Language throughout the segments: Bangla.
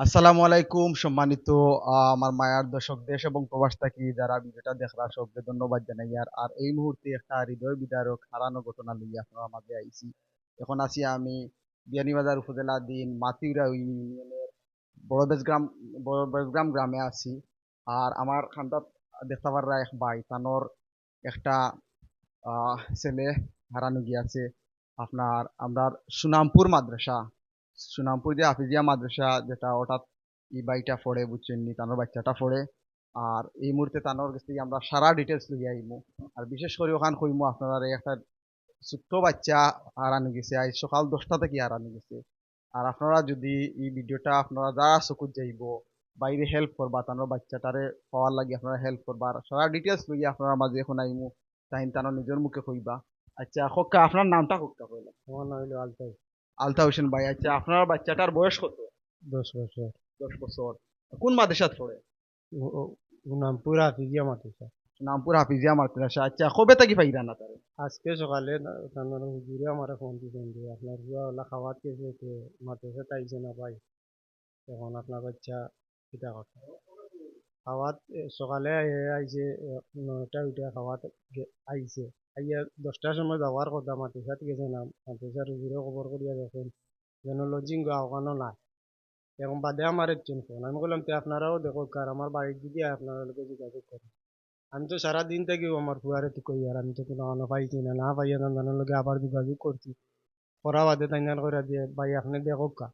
আসসালামু আলাইকুম সম্মানিত আমার মায়ার দর্শক দেশ এবং প্রবাস থাকি যারা ভিডিওটা দেখরা সবকে ধন্যবাদ জানাই। আর এই মুহূর্তে একটা হৃদয় বিদারক হারানো ঘটনা লইয়া আপনারা মাঝে আইছি। এখন আছি আমি বিয়ানীবাজার উপজেলাধীন মাতিউরা ইউনিয়নের বড়বেজগ্রাম বড়বেজগ্রাম গ্রামে আছি। আর আমার খান্দাত দেখতে পাররা এক ভাই তানোর একটা ছেলে হারানো গিয়াছে। আপনার আমরা সুনামপুর মাদ্রাসা, সুনামপুর যে হাফিজিয়া মাদ্রাসা যেটা হঠাৎ এই বাড়িটা পড়ে বুঝছেন নি তানোর বাচ্চাটা পড়ে। আর এই মুহূর্তে তানোর কাছ থেকে আমরা সারা ডিটেলস লইয়া আইমু। আর বিশেষ করে ওখান কইমু আপনারা এই একটা ছোট্ট বাচ্চা হারানো গেছে আজ সকাল 10টা থেকে হারানো গেছে। আর আপনারা যদি এই ভিডিওটা আপনারা যারা চকুত যাইব বাইরে হেল্প করবা তানোর বাচ্চাটারে পাওয়ার লাগি আপনারা হেল্প করবা। আর সারা ডিটেলস লইয়া আপনারা মাঝে এখন আইমু তাইন তানোর নিজের মুখে কইবা। আচ্ছা খোকা আপনার নামটা খোকা কইলা? আমার নাম হইলো আলতাই। আলতা হোসেন ভাই। আচ্ছা আপনার বাচ্চাটার বয়স কত? 10 বছর। 10 বছর। কোন মাদ্রাসাত পড়ে? নামপুর হাফিজিয়া মাদ্রাসা। নামপুর হাফিজিয়া মাদ্রাসা। আচ্ছা কবে থেকে পাইরা না তারে? আজকে সকালে তার হুজুরে আমার ফোন দিয়েছেন যে আপনার বুয়া ওলা খাওয়াত গেছে তো মাদ্রাসা তাইছে না ভাই, এখন আপনার বাচ্চা কিতা কথা খাওয়াত সকালে আইছে 9টা উঠে খাওয়াত আইছে, আইয়া 10টার সময় যাওয়ার কথা মাদ্রাসাত গেছে না, মাদ্রাসার হুজুরে খবর করিয়া দেখেন যেন লজিং ওখানো নাই। এখন বাদে আমার একজন ফোন, আমি বললাম তো আপনারাও দেখো কার আমার বাড়ির দিকে আপনারা লোকে যোগাযোগ করেন। আমি তো সারাদিন থেকে আমার ফুয়ারে তো কই আর আমি তো কোনো আনো পাইছি না, না পাইয়া তাদের লগে আবার যোগাযোগ করছি, করা বাদে তাই করে দিয়ে ভাই আপনি দেখো কা।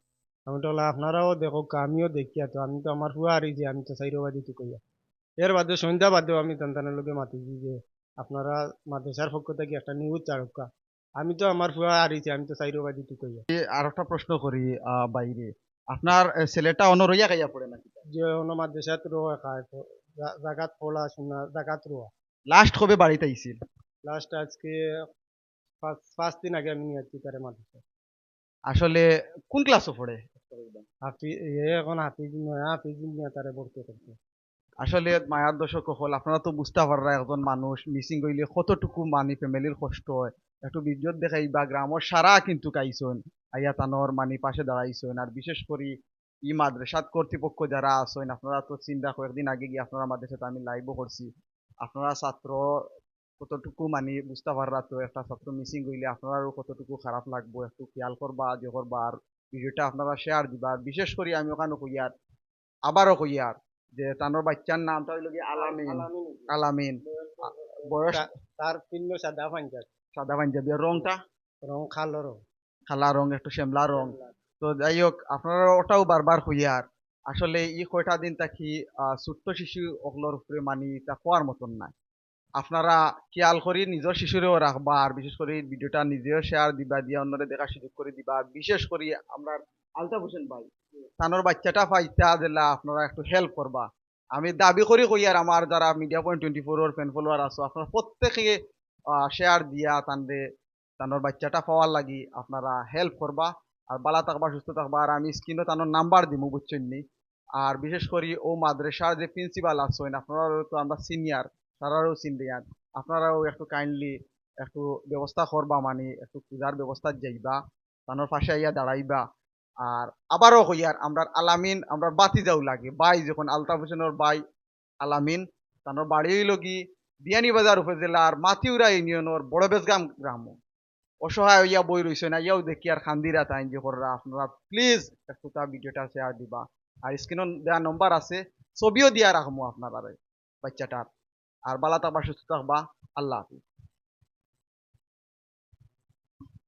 আমি তো বললাম, আপনারাও দেখো কা, আমিও দেখিয়া তো আমি তো আমার ফুয়া হারিয়েছি, আমি তো চাইরবাদি তো কইয়া। এর বাদে সন্ধ্যা বাদেও আমি তাদের লগে মাতিছি যে আপনারা মাদ্রাসার পক্ষ থেকে একটা নিউজ চাড়কা। আমি তো আমার ফুয়া হারিয়েছি, আমি তো চাইরবাদি তো কইয়া। আর একটা প্রশ্ন করি বাইরে আপনার ছেলেটা অনরইয়া খাইয়া পড়ে নাকি? যে অন্য মাদ্রাসাত রোয়া খায় তো জাগাত পড়া শোনা জাগাত রোয়া। লাস্ট কবে বাড়িতে আইছিল? লাস্ট আজকে 5 দিন আগে আমি নিয়ে যাচ্ছি তারে মাদ্রাসা। আসলে কোন ক্লাসও পড়ে? হাফি এখন হাফিজ নয়, হাফিজ নিয়ে তারে ভর্তি করছে। আসলে মায়ার দর্শক হল আপনারা তো বুঝতে পাররা একজন মানুষ মিসিং হইলে কতটুকু মানি ফ্যামিলির কষ্ট হয়। একটু বিদ্যুৎ দেখাই বা গ্রামের সারা কিন্তু কাইছন আইয়া তানোর মানি পাশে দাঁড়াইছেন। আর বিশেষ করে ই মাদ্রাসাত কর্তৃপক্ষ যারা আছেন আপনারা তো চিন্তা কয়েকদিন আগে গিয়ে আপনারা মাদ্রাসাতে আমি লাইভও করছি। আপনারা ছাত্র কতটুকু মানি বুঝতে পাররা, তো একটা ছাত্র মিসিং হইলে আপনারও কতটুকু খারাপ লাগবো একটু খেয়াল করবা যে করবা। আর ভিডিওটা আপনারা শেয়ার দিবা। আর বিশেষ করে আমি ওখানে কইয়ার আবারও কইয়ার যে তানোর বাচ্চার নামটা হইল কি আলামিন। আলামিন। আলামিন বয়স তার পিন্ন সাদা পাঞ্জাব, সাদা পাঞ্জাবি আর রংটা রং কালো রং। খালা রং একটু শ্যামলা রং। তো যাই হোক আপনারা ওটাও বারবার হইয়ার আসলে ই কয়টা দিন থাকি ছোট্ট শিশু অগলোর উপরে মানি তা কোয়ার মতন নাই। আপনারা খেয়াল করি নিজের শিশুরেও রাখবা। আর বিশেষ করে ভিডিওটা নিজেও শেয়ার দিবা দিয়া অন্যরে দেখার সুযোগ করে দিবা। বিশেষ করে আমরা আলতাফ হোসেন ভাই তানোর বাচ্চাটা পাইতা দিলা আপনারা একটু হেল্প করবা। আমি দাবি করি কই আর আমার যারা মিডিয়া পয়েন্ট 24 ওর ফ্যান ফলোয়ার আছো আপনারা প্রত্যেকে শেয়ার দিয়া তানরে তানোর বাচ্চাটা পাওয়ার লাগি আপনারা হেল্প করবা। আর বালা থাকবা সুস্থ থাকবা। আর আমি স্ক্রিনে তানোর নাম্বার দিমু বুঝছেন নি। আর বিশেষ করে ও মাদ্রাসার যে প্রিন্সিপাল আছেন আপনারা তো আমরা সিনিয়র তারাও চিনবেন। আপনারাও একটু কাইন্ডলি একটু ব্যবস্থা করবা, মানে একটু পূজার ব্যবস্থা যাইবা তানোর পাশে আইয়া দাঁড়াইবা। আর আবারও হইয়ার আমরা আলামিন আমরা বাতি যাও লাগে বাই যখন আলতাফ হোসেনের বাই আলামিন তানোর বাড়ি হইল কি বিয়ানীবাজার উপজেলার মাতিউরা ইউনিয়নের বড়বেজগ্রাম গ্রাম। অসহায় হইয়া বই রইছে না ইয়াও দেখি আর খান্দিরা তাই যে কররা আপনারা প্লিজ একটু তা ভিডিওটা শেয়ার দিবা। আর স্ক্রিন দেওয়া নম্বর আছে, ছবিও দিয়া রাখবো আপনারা বাচ্চাটার। আর বালা থাকবা সুস্থ থাকবা। আল্লাহ হাফিজ।